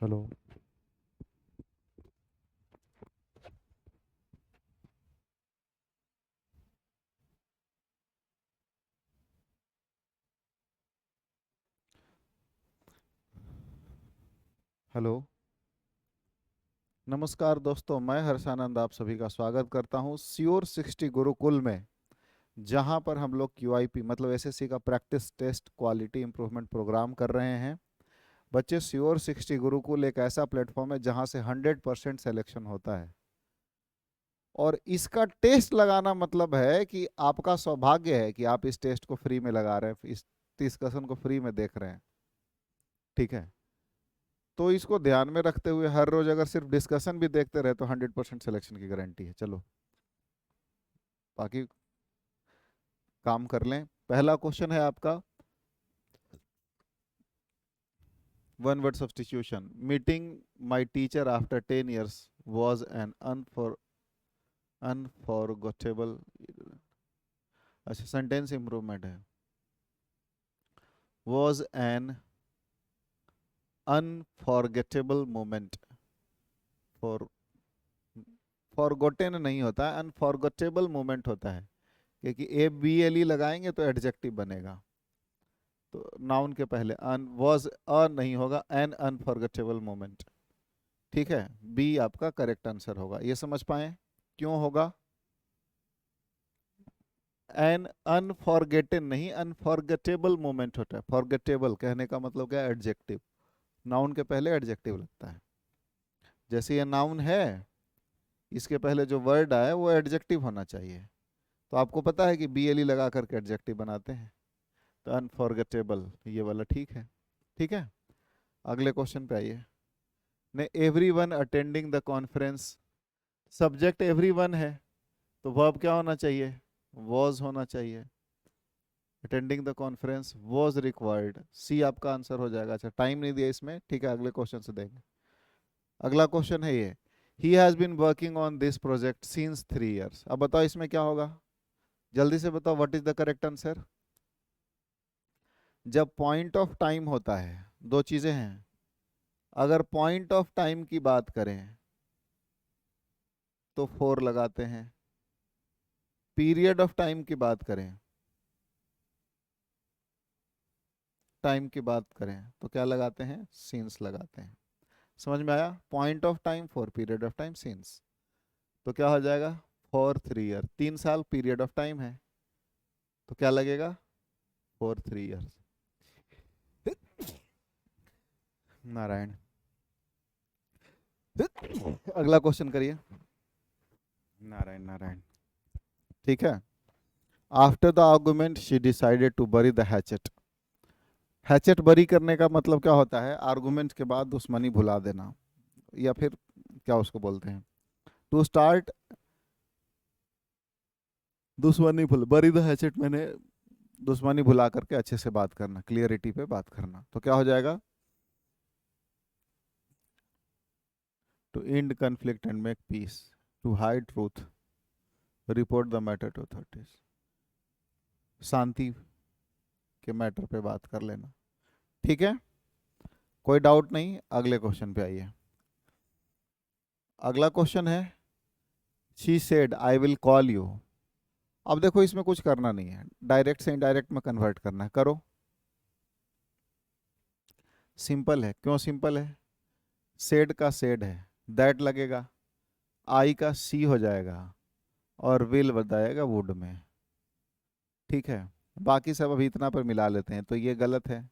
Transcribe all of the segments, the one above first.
Hello. Hello. नमस्कार दोस्तों, मैं हर्षानंद आप सभी का स्वागत करता हूं श्योर 60 गुरुकुल में, जहां पर हम लोग क्यूआईपी मतलब एसएससी का practice test quality improvement programme कर रहे हैं। बच्चे, श्योर 60 गुरुकुल एक ऐसा प्लेटफॉर्म है जहां से 100% सिलेक्शन होता है, और इसका टेस्ट लगाना मतलब है कि आपका सौभाग्य है कि आप इस टेस्ट को फ्री में लगा रहे हैं, इस डिस्कशन को फ्री में देख रहे हैं। ठीक है, तो इसको ध्यान में रखते हुए हर रोज अगर सिर्फ डिस्कशन भी देखते रहे तो 100% सिलेक्शन की गारंटी है। चलो बाकी काम कर लें। पहला क्वेश्चन है आपका, one word substitution. Meeting my teacher after 10 years was an unforgettable. अच्छा, सेंटेंस इंप्रूवमेंट है। Was an unforgettable moment. For forgotten नहीं होता है, अनफॉरगेटेबल मोमेंट होता है, क्योंकि ए बी एल ई लगाएंगे तो एडजेक्टिव बनेगा। तो नाउन के पहले अन, वॉज अ नहीं होगा, एन अनफॉरगेटेबल मोमेंट। ठीक है, बी आपका करेक्ट आंसर होगा। ये समझ पाए क्यों होगा? एन अनफॉरगेटेन नहीं, अनफॉरगेटेबल मोमेंट होता है। फॉरगेटेबल कहने का मतलब क्या है? एडजेक्टिव। नाउन के पहले एडजेक्टिव लगता है। जैसे ये नाउन है, इसके पहले जो वर्ड आए वो एडजेक्टिव होना चाहिए। तो आपको पता है कि बी एल ई लगा करके एडजेक्टिव बनाते हैं। तो अनफॉरगेटेबल ये वाला ठीक है। ठीक है, अगले क्वेश्चन पे आइए। ने everyone attending the conference, subject everyone है, तो वर्ब क्या होना चाहिए? वॉज होना चाहिए। Attending the conference was required, C आपका आंसर हो जाएगा। अच्छा, टाइम नहीं दिया इसमें, ठीक है, अगले क्वेश्चन से देंगे। अगला क्वेश्चन है ये, he has been working on this project since 3 years। अब बताओ इसमें क्या होगा? जल्दी से बताओ, what is the correct answer? जब पॉइंट ऑफ टाइम होता है, दो चीजें हैं। अगर पॉइंट ऑफ टाइम की बात करें तो 4 लगाते हैं। पीरियड ऑफ टाइम की बात करें, टाइम की बात करें तो क्या लगाते हैं? सीन्स लगाते हैं। समझ में आया? Point of time, for period of time, scenes. तो क्या हो जाएगा? फॉर 3 year, 3 साल पीरियड ऑफ टाइम है, तो क्या लगेगा? For 3 years। नारायण। अगला क्वेश्चन करिए। नारायण नारायण। ठीक है, after the argument she decided to bury the hatchet. Hatchet bury करने का मतलब क्या होता है? आर्गुमेंट के बाद दुश्मनी भुला देना, या फिर क्या उसको बोलते हैं? टू स्टार्ट दुश्मनी भूल, बरी द हैचेट मैंने दुश्मनी भुला करके अच्छे से बात करना, क्लियरिटी पे बात करना। तो क्या हो जाएगा? To end conflict and make peace, to hide truth, report the matter to authorities. शांति के मैटर पे बात कर लेना। ठीक है, कोई डाउट नहीं। अगले क्वेश्चन पे आइए। अगला क्वेश्चन है, she said I will call you. अब देखो, इसमें कुछ करना नहीं है, डायरेक्ट से इनडायरेक्ट में कन्वर्ट करना है, करो। सिंपल है। क्यों सिंपल है? सेड का सेड है, दैट लगेगा, आई का सी हो जाएगा, और विल बताएगा वुड में। ठीक है, बाकी सब अभी इतना पर मिला लेते हैं। तो ये गलत है,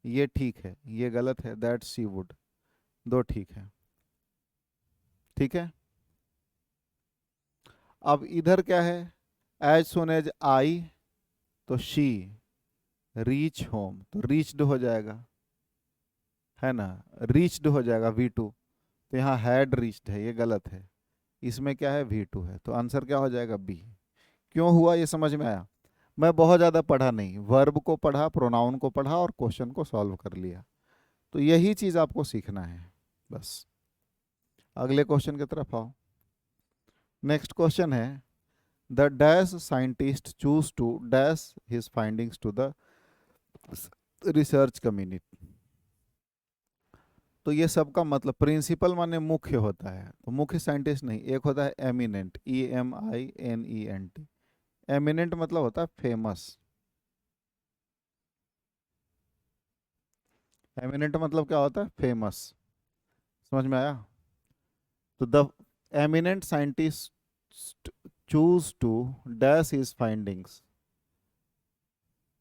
ये ठीक है, ये गलत है, दैट सी वुड, दो ठीक है। ठीक है, अब इधर क्या है? एज सुन एज आई, तो शी रीच होम, तो रीच्ड हो जाएगा, है ना? रीच्ड हो जाएगा V2। तो यहाँ हैड रीच्ड है, ये गलत है। इसमें क्या है? V2 है, तो आंसर क्या हो जाएगा? बी। क्यों हुआ ये समझ में आया? मैं बहुत ज़्यादा पढ़ा नहीं, वर्ब को पढ़ा, प्रोनाउन को पढ़ा, और क्वेश्चन को सॉल्व कर लिया। तो यही चीज़ आपको सीखना है बस। अगले क्वेश्चन की तरफ आओ। नेक्स्ट क्वेश्चन है, the dash scientist choose to dash his findings to the research community. तो ये सबका मतलब प्रिंसिपल माने मुख्य होता है, तो मुख्य साइंटिस्ट नहीं, एक होता है एमिनेंट, EMINENT। एमिनेंट मतलब होता है फेमस। एमिनेंट मतलब क्या होता है? फेमस। समझ में आया? तो the eminent scientist choose to dash his findings.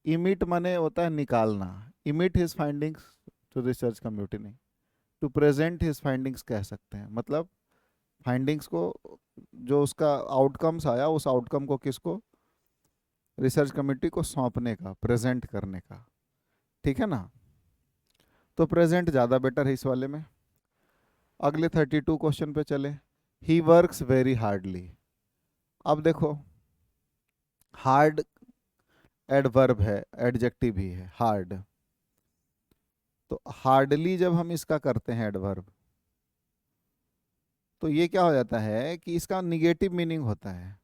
Emit माने होता है निकालना, emit his findings to research community, नहीं टू प्रेजेंट हिज फाइंडिंग्स कह सकते हैं। मतलब फाइंडिंग्स को, जो उसका आउटकम्स आया, उस आउटकम को किसको? रिसर्च कमेटी को सौंपने का, प्रेजेंट करने का। ठीक है ना? तो प्रेजेंट ज़्यादा बेटर है इस वाले में। अगले 32 क्वेश्चन पे चले। He works very hardly. अब देखो, हार्ड एडवर्ब है, एडजेक्टिव ही है हार्ड। तो हार्डली जब हम इसका करते हैं एडवर्ब, तो ये क्या हो जाता है कि इसका निगेटिव मीनिंग होता है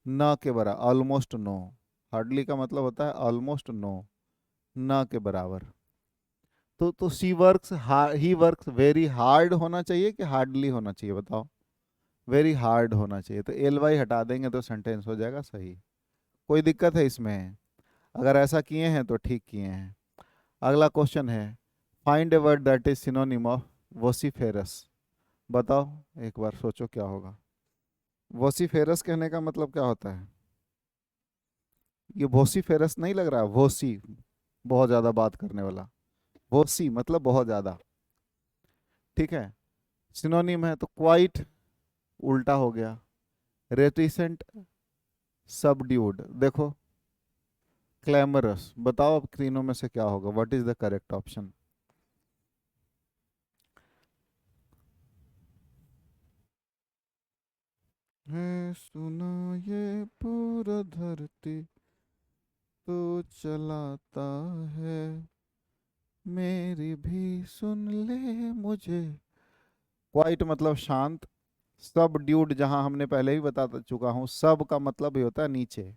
न के बराबर, ऑलमोस्ट नो। हार्डली का मतलब होता है ऑलमोस्ट नो, न के बराबर। तो she works, he works very hard होना चाहिए कि हार्डली होना चाहिए? बताओ। वेरी हार्ड होना चाहिए, तो एल वाई हटा देंगे तो सेंटेंस हो जाएगा सही। कोई दिक्कत है इसमें? अगर ऐसा किए हैं तो ठीक किए हैं। अगला क्वेश्चन है, find a word that is synonym of vociferous. बताओ, एक बार सोचो क्या होगा। वोसिफेरस कहने का मतलब क्या होता है? ये वोसिफेरस नहीं लग रहा? वोसी, बहुत ज़्यादा बात करने वाला। वोसी मतलब बहुत ज़्यादा। ठीक है। सिनोनिम है तो क्वाइट उल्टा हो गया, रेटिसेंट सबड्यूड। देखो, क्लैमरस। बताओ अब तीनों में से क्या होगा? What is the correct option? है सुना ये पूरा धरती तो चलाता है, मेरी भी सुन ले मुझे। क्वाइट मतलब शांत। सब ड्यूड, जहां हमने पहले ही बता चुका हूं, सब का मतलब ही होता है नीचे।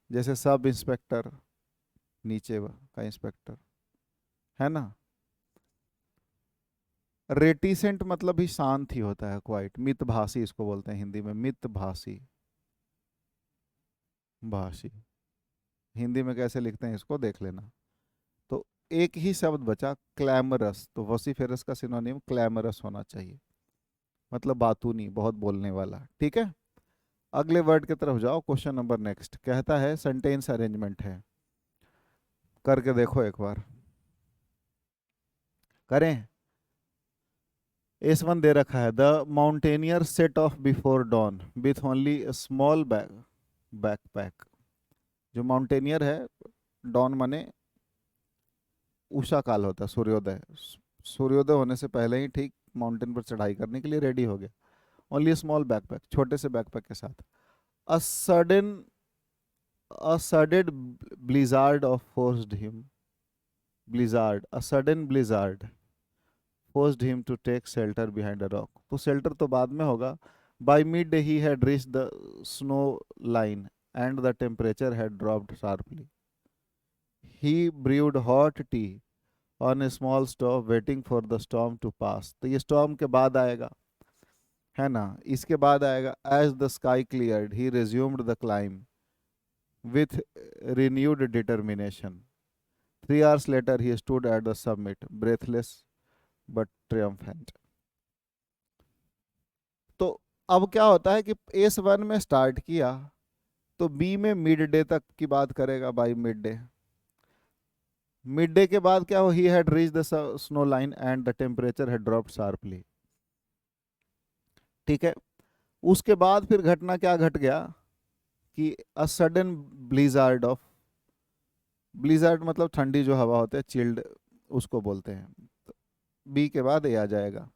जैसे सब इंस्पेक्टर, नीचे का इंस्पेक्टर, है ना? रेटिसेंट मतलब भी शांत ही होता है। क्वाइट मितभाषी इसको बोलते हैं हिंदी में, मितभाषी भाषी। हिंदी में कैसे लिखते हैं इसको देख लेना। तो एक ही शब्द बचा, क्लैमरस। तो वोसिफेरस का सिनोनिम क्लैमरस होना चाहिए, मतलब बातूनी, बहुत बोलने वाला। ठीक है। अगले वर्ड की तरफ जाओ। क्वेश्चन नंबर नेक्स्ट कहता है सेंटेंस अरेंजमेंट है, करके देखो एक बार। करें? S1 दे रखा है, the mountaineer set of before don with only small backpack. जो माउंटेनियर है, डॉन माने उषा काल होता है, सूर्योदय। सूर्योदय होने से पहले ही ठीक माउंटेन पर चढ़ाई करने के लिए रेडी हो गया। ओनली स्मॉल बैकपैक, छोटे से बैकपैक के साथ। A sudden a sudden blizzard of forced him blizzard a sudden blizzard forced him to take shelter behind a rock। तो shelter तो बाद में होगा। By midday he had reached the snow line and the temperature had dropped sharply. He brewed hot tea on a small stove waiting for the storm to pass। तो ये storm के बाद आएगा, है ना? इसके बाद आएगा, as the sky cleared he resumed the climb with renewed determination। 3 hours later he stood at the summit, breathless but triumphant। तो अब क्या होता है कि S1 में स्टार्ट किया, तो बी में मिड डे तक की बात करेगा। By mid day, mid day के बाद क्या हो, he had reach the snow line and the temperature had dropped sharply. ठीक है। उसके बाद फिर घटना क्या घट गया कि a sudden blizzard of, blizzard मतलब ठंडी जो हवा होती है, चिल्ड, उसको बोलते हैं। बी के बाद ये आ जाएगा।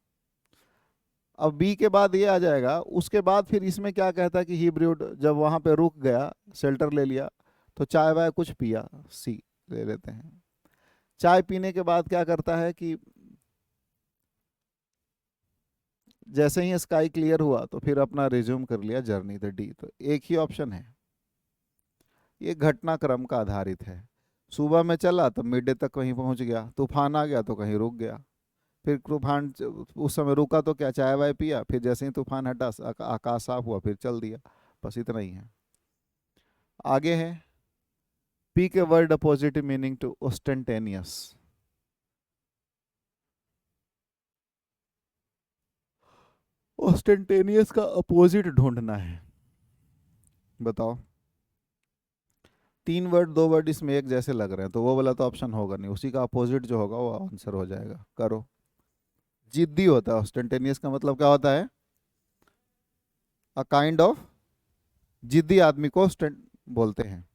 अब बी के बाद ये आ जाएगा। उसके बाद फिर इसमें क्या कहता है कि ही ब्रूड, जब वहां पे रुक गया, शेल्टर ले लिया, तो चाय वाय कुछ पिया। सी ले लेते हैं। चाय पीने के बाद क्या करता है कि जैसे ही स्काई क्लियर हुआ तो फिर अपना रिज्यूम कर लिया जर्नी। तो डी, तो एक ही ऑप्शन है, ये घटनाक्रम का आधारित है। सुबह में चला तो मिड डे तक कहीं पहुंच गया, तूफान आ गया तो कहीं रुक गया। फिर तूफान उस समय रुका तो क्या, चाय वाय पिया, फिर जैसे ही तूफान हटा आकाश साफ हुआ फिर चल दिया। बस इतना ही है। आगे है, पी के वर्ड अपोजिट मीनिंग टू ओस्टेंटेनियस। ओस्टेंटेनियस का अपोजिट ढूंढना है, बताओ। 3 वर्ड 2 वर्ड इसमें एक जैसे लग रहे हैं, तो वो वाला तो ऑप्शन होगा नहीं, उसी का अपोजिट जो होगा वो आंसर हो जाएगा। करो। जिद्दी होता है ऑस्टेंटेनियस का मतलब क्या होता है, अ काइंड ऑफ, जिद्दी आदमी को स्टेंट बोलते हैं।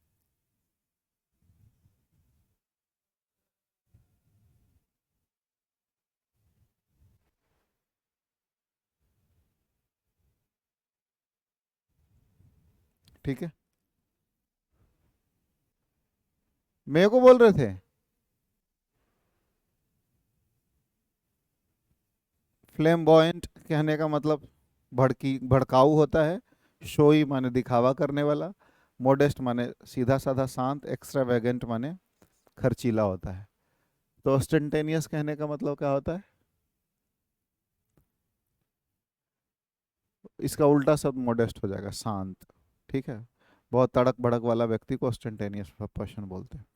ठीक है, मेरे को बोल रहे थे। फ्लेम्बॉयंट कहने का मतलब भड़की भड़काऊ होता है। शोई माने दिखावा करने वाला। मोडेस्ट माने सीधा साधा शांत। एक्स्ट्रावेगेंट माने खर्चीला होता है। तो ऑस्टेंटेनियस कहने का मतलब क्या होता है, इसका उल्टा शब्द मोडेस्ट हो जाएगा, शांत। ठीक है, बहुत तड़क भड़क वाला व्यक्ति को ऑस्टेंटेनियस पर्सन बोलते हैं।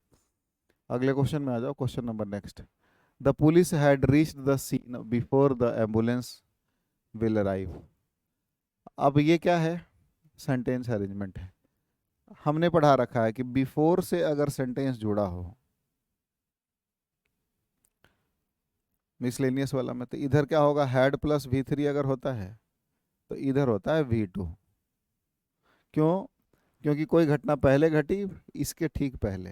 अगले क्वेश्चन में आ जाओ, question number next. The police had reached the seen before the ambulance will arrive. अब ये क्या है, सेंटेंस अरेंजमेंट है। हमने पढ़ा रखा है कि बिफोर से अगर सेंटेंस जुड़ा हो मिसलेनियस वाला में, तो इधर क्या होगा, हैड प्लस V3 अगर होता है तो इधर होता है V2। क्यों? क्योंकि कोई घटना पहले घटी, इसके ठीक पहले।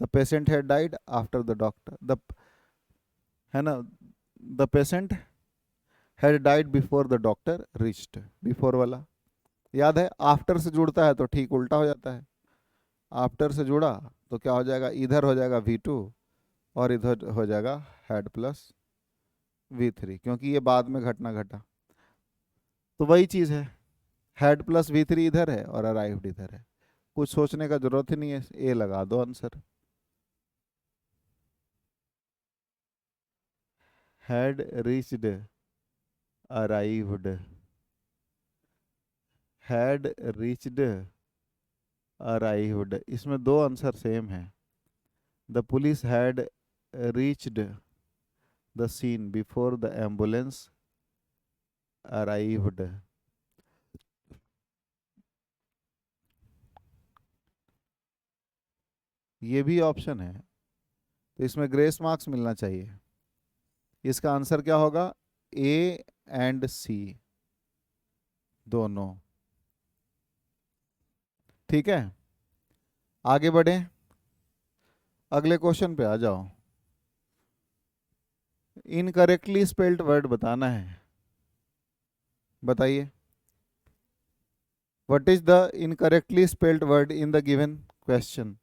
The patient had died after the doctor, the, है ना, the patient had died before the doctor reached, before वाला। याद है, आफ्टर से जुड़ता है तो ठीक उल्टा हो जाता है। आफ्टर से जुड़ा तो क्या हो जाएगा, इधर हो जाएगा V2 और इधर हो जाएगा हैड प्लस V3, क्योंकि ये बाद में घटना घटा। तो वही चीज़ है, हैड प्लस V3 इधर है और अराइव्ड इधर है। कुछ सोचने का जरूरत ही नहीं है, ए लगा दो answer. Had reached, arrived, had reached, arrived, इसमें दो आंसर सेम है। The police had reached the seen before the ambulance arrived. ये भी ऑप्शन है, तो इसमें ग्रेस मार्क्स मिलना चाहिए। इसका आंसर क्या होगा, ए एंड सी दोनों। ठीक है, आगे बढ़े, अगले क्वेश्चन पे आ जाओ। इनकरेक्टली स्पेल्ड वर्ड बताना है, बताइए। What is the incorrectly spelled word in the given question?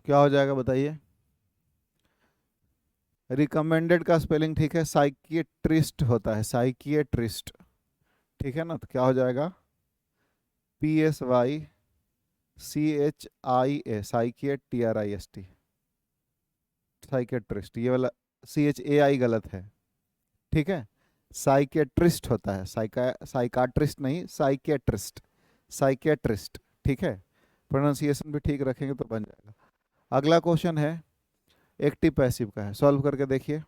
क्या हो जाएगा बताइए। रिकमेंडेड का स्पेलिंग ठीक है, साइकिएट्रिस्ट होता है, साइकिएट्रिस्ट। ठीक है ना, तो क्या हो जाएगा, PSYCHIA, साइकिएट्रिस्ट। साइकिएट्रिस्ट ये वाला CHAI गलत है। ठीक है, साइकियाट्रिस्ट होता है, साइकाट्रिस्ट नहीं, साइकियाट्रिस्ट, साइकियाट्रिस्ट। ठीक है, प्रोनाउंसिएशन भी ठीक रखेंगे तो बन जाएगा। अगला क्वेश्चन है, एक्टिव पैसिव का है, सॉल्व करके देखिए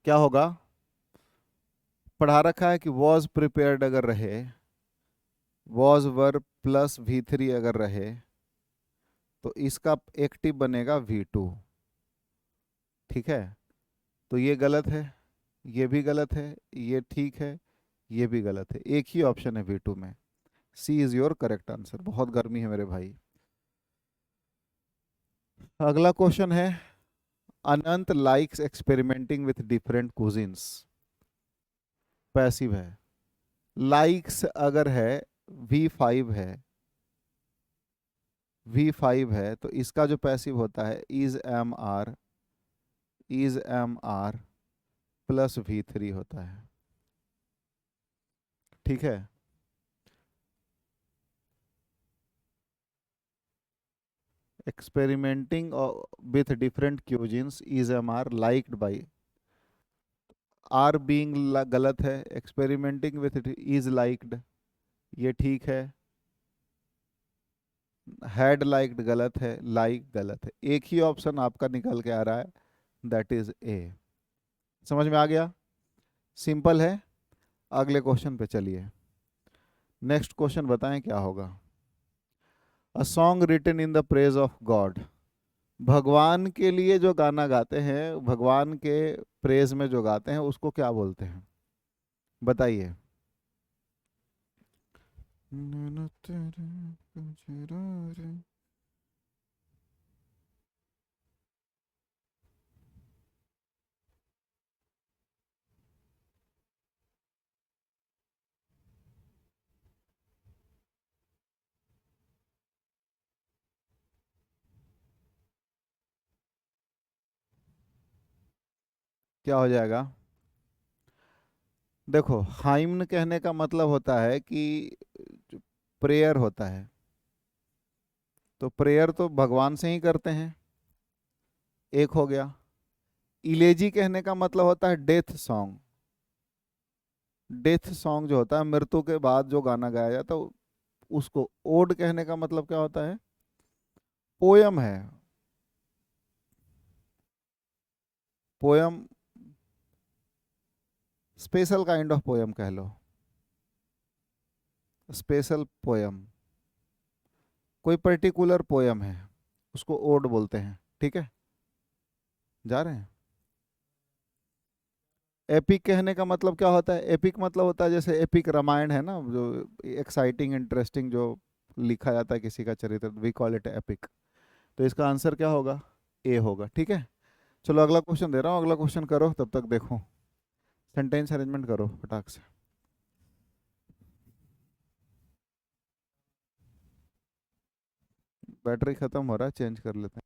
क्या होगा। पढ़ा रखा है कि वॉज प्रिपेयर्ड अगर रहे, वॉज वर्ब प्लस V3 अगर रहे, तो इसका एक्टिव बनेगा V2। ठीक है, तो ये गलत है, ये भी गलत है, ये ठीक है, ये भी गलत है, एक ही ऑप्शन है V2 में। C is your correct answer. बहुत गर्मी है मेरे भाई। अगला क्वेश्चन है, Anant likes experimenting with different cuisines. Passive है। लाइक्स अगर है, V5 है, V5 है, तो इसका जो पैसिव होता है is am are plus V3 होता है। ठीक है। Experimenting with different cuisines is am are liked by, are being गलत है, एक्सपेरिमेंटिंग विथ इज लाइक्ड ये ठीक है, हैड लाइक्ड गलत है, लाइक गलत है। एक ही ऑप्शन आपका निकल के आ रहा है, दैट इज ए। समझ में आ गया? सिंपल है। अगले क्वेश्चन पे चलिए। नेक्स्ट क्वेश्चन बताएं क्या होगा। A song written in the praise of god, भगवान के लिए जो गाना गाते हैं, भगवान के प्रेज में जो गाते हैं उसको क्या बोलते हैं बताइए। क्या हो जाएगा? देखो, हाइम्न कहने का मतलब होता है कि प्रेयर होता है, तो प्रेयर तो भगवान से ही करते हैं, एक हो गया। इलेजी कहने का मतलब होता है डेथ सॉन्ग। डेथ सॉन्ग जो होता है, मृत्यु के बाद जो गाना गाया जाता है उसको। ओड कहने का मतलब क्या होता है? पोयम है। Poem, special kind of poem कह लो, स्पेशल पोयम। कोई पर्टिकुलर पोयम है, उसको ओड बोलते हैं। ठीक है, जा रहे हैं। एपिक कहने का मतलब क्या होता है? एपिक मतलब होता है जैसे एपिक रामायण है ना, जो एक्साइटिंग इंटरेस्टिंग जो लिखा जाता है किसी का चरित्र, वी कॉल इट एपिक। तो इसका आंसर क्या होगा? ए होगा। ठीक है, चलो अगला क्वेश्चन दे रहा हूँ, अगला क्वेश्चन करो, तब तक देखो सेंटेंस अरेंजमेंट करो फटाक से। बैटरी खत्म हो रहा है, चेंज कर लेते हैं।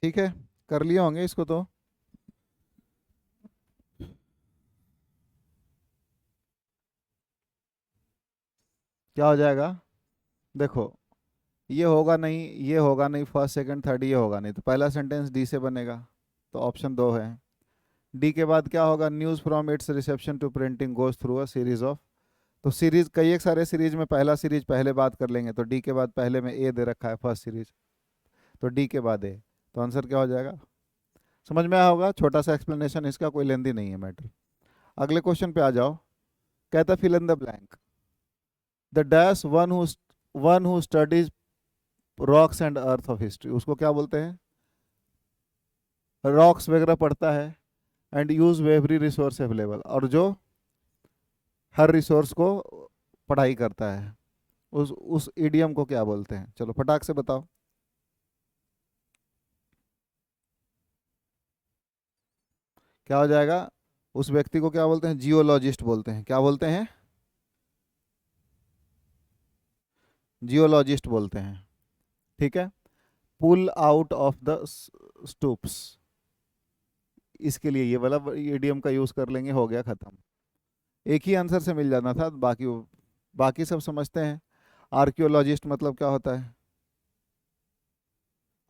ठीक है, कर लिए होंगे इसको तो। क्या हो जाएगा? देखो, ये होगा नहीं, ये होगा नहीं, फर्स्ट सेकंड थर्ड ये होगा नहीं, तो पहला सेंटेंस डी से बनेगा, तो ऑप्शन दो है। डी के बाद क्या होगा? News from its reception to printing goes through a series of. तो सीरीज, कई एक सारे सीरीज में पहला सीरीज पहले बात कर लेंगे, तो डी के बाद पहले में ए दे रखा है फर्स्ट सीरीज, तो डी के बाद ए। तो आंसर क्या हो जाएगा? समझ में आया होगा, छोटा सा एक्सप्लेनेशन इसका, कोई लेंदी नहीं है मैटर। अगले क्वेश्चन पे आ जाओ। कहता fill in the blank, the dash one who studies rocks and earth of history, उसको क्या बोलते हैं? रॉक्स वगैरह पढ़ता है, and use every resource available, और जो हर रिसोर्स को पढ़ाई करता है, उस इडियम को क्या बोलते हैं? चलो फटाक से बताओ। क्या हो जाएगा? उस व्यक्ति को क्या बोलते हैं? जियोलॉजिस्ट बोलते हैं। क्या बोलते हैं? जियोलॉजिस्ट बोलते हैं। ठीक है। Pull out of the stoops, इसके लिए ये वाला इडियम का यूज कर लेंगे, हो गया खत्म। एक ही आंसर से मिल जाना था, बाकी बाकी सब समझते हैं। आर्कियोलॉजिस्ट मतलब क्या होता है?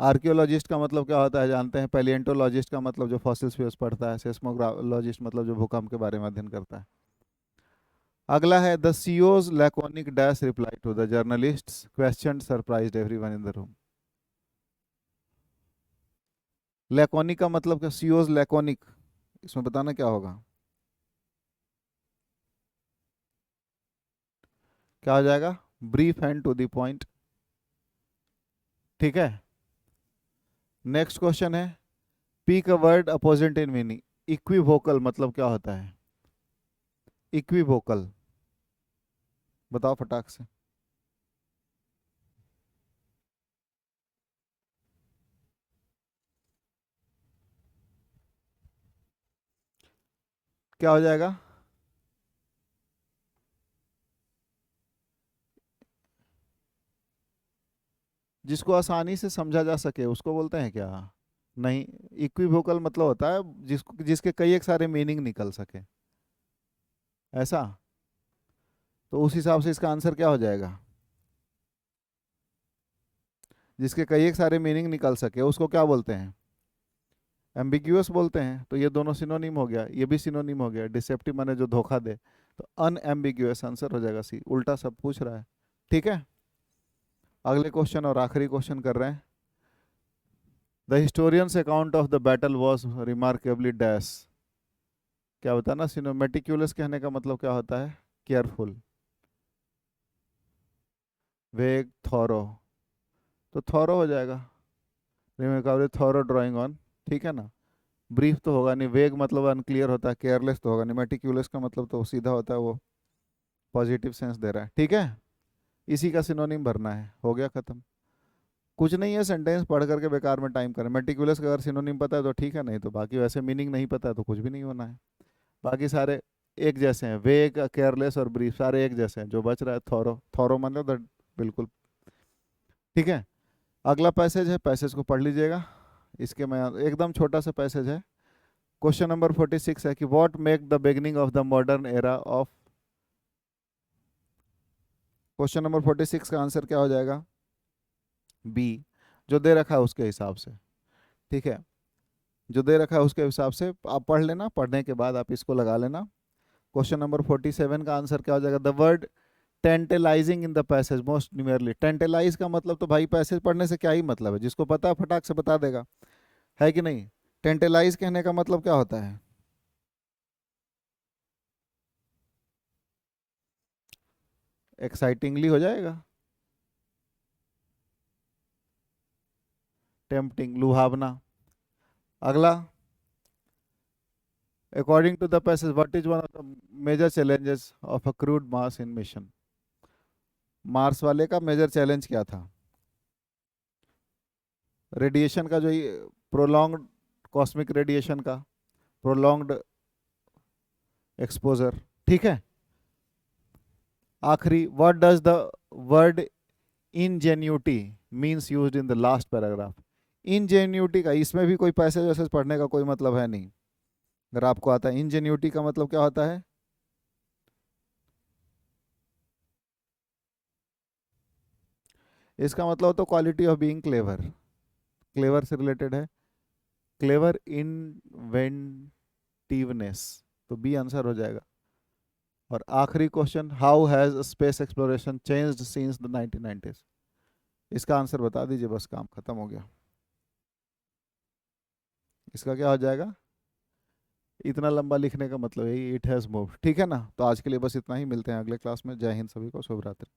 आर्कियोलॉजिस्ट का मतलब क्या होता है जानते हैं? पैलिएंटोलॉजिस्ट का मतलब जो फॉसिल्स फ्यूल्स पढ़ता है। सेस्मोग्राफोलॉजिस्ट मतलब जो भूकंप के बारे में अध्ययन करता है। अगला है the CEO's laconic dash reply to the journalist's question surprised everyone in the room. Laconic का मतलब क्या? सीओज लैकोनिक, इसमें बताना क्या होगा? क्या हो जाएगा? Brief and to the point. ठीक है। नेक्स्ट क्वेश्चन है, pick a word opposite in meaning. Equivocal मतलब क्या होता है? इक्विवोकल बताओ फटाक से। क्या हो जाएगा? जिसको आसानी से समझा जा सके उसको बोलते हैं क्या? नहीं। इक्विवोकल मतलब होता है जिसके कई एक सारे मीनिंग निकल सके, ऐसा। तो उस हिसाब से इसका आंसर क्या हो जाएगा? जिसके कई एक सारे मीनिंग निकल सके उसको क्या बोलते हैं? एम्बिग्यूअस बोलते हैं। तो ये दोनों सिनोनिम हो गया, ये भी सिनोनिम हो गया। डिसेप्टिव माने जो धोखा दे। तो अनएम्बिग्यूअस आंसर हो जाएगा सी। उल्टा सब पूछ रहा है। ठीक है। अगले क्वेश्चन और आखिरी क्वेश्चन कर रहे हैं। The historians account of the battle was remarkably dash. क्या बताना? सिनो मेटिक्यूलस कहने का मतलब क्या होता है? केयरफुल, वेग, थॉरो। तो थॉरो हो जाएगा। Remarkably thorough drawing on. ठीक है ना। ब्रीफ तो होगा नहीं, वेग मतलब अनक्लियर होता है, केयरलेस तो होगा नहीं, मेटिक्यूलस का मतलब तो सीधा होता है, वो पॉजिटिव सेंस दे रहा है। ठीक है। इसी का सिनोनिम भरना है, हो गया खत्म। कुछ नहीं है, सेंटेंस पढ़ करके बेकार में टाइम करें। मेटिकुलस का अगर सिनोनिम पता है तो ठीक है, नहीं तो बाकी वैसे मीनिंग नहीं पता है तो कुछ भी नहीं होना है। बाकी सारे एक जैसे हैं, वेग, केयरलेस और ब्रीफ सारे एक जैसे हैं। जो बच रहा है थॉरो, थॉरो मतलब बिल्कुल। ठीक है। अगला पैसेज है, पैसेज को पढ़ लीजिएगा। इसके मैं एकदम छोटा सा पैसेज है। क्वेश्चन नंबर 46 है कि what make the beginning of the modern era of. Question number 46 का आंसर क्या हो जाएगा? बी। जो दे रखा है उसके हिसाब से। ठीक है। जो दे रखा है उसके हिसाब से आप पढ़ लेना, पढ़ने के बाद आप इसको लगा लेना। क्वेश्चन नंबर 47 का आंसर क्या हो जाएगा? The word tantalising in the passage most numerally. Tantalise का मतलब तो भाई पैसेज पढ़ने से क्या ही मतलब है, जिसको पता है फटाक से बता देगा, है कि नहीं? टेंटेलाइज कहने का मतलब क्या होता है? एक्साइटिंगली हो जाएगा। टेम्पटिंग, लुभावना। अगला, according to the passage what is one of the major challenges of a crewed Mars in mission. Mars वाले का मेजर चैलेंज क्या था? रेडिएशन का, जो प्रोलॉन्ग्ड कॉस्मिक रेडिएशन का प्रोलॉन्ग्ड एक्सपोजर। ठीक है। आखिरी, what does the word ingenuity means used in the last paragraph. Ingenuity का इसमें भी कोई पैसेज वैसेज पढ़ने का कोई मतलब है नहीं, अगर आपको आता है। इनजेन्यूटी का मतलब क्या होता है? इसका मतलब तो quality of being clever, clever से रिलेटेड है। क्लेवर इन्वेंटिवनेस, तो बी आंसर हो जाएगा। और आखिरी question, how has space exploration changed since the 1990s। इसका आंसर बता दीजिए, बस काम खत्म हो गया। इसका क्या हो जाएगा? इतना लंबा लिखने का मतलब है इट हैज़ मूव्ड। ठीक है ना। तो आज के लिए बस इतना ही, मिलते हैं अगले क्लास में। जय हिंद, सभी को शुभ रात्रि।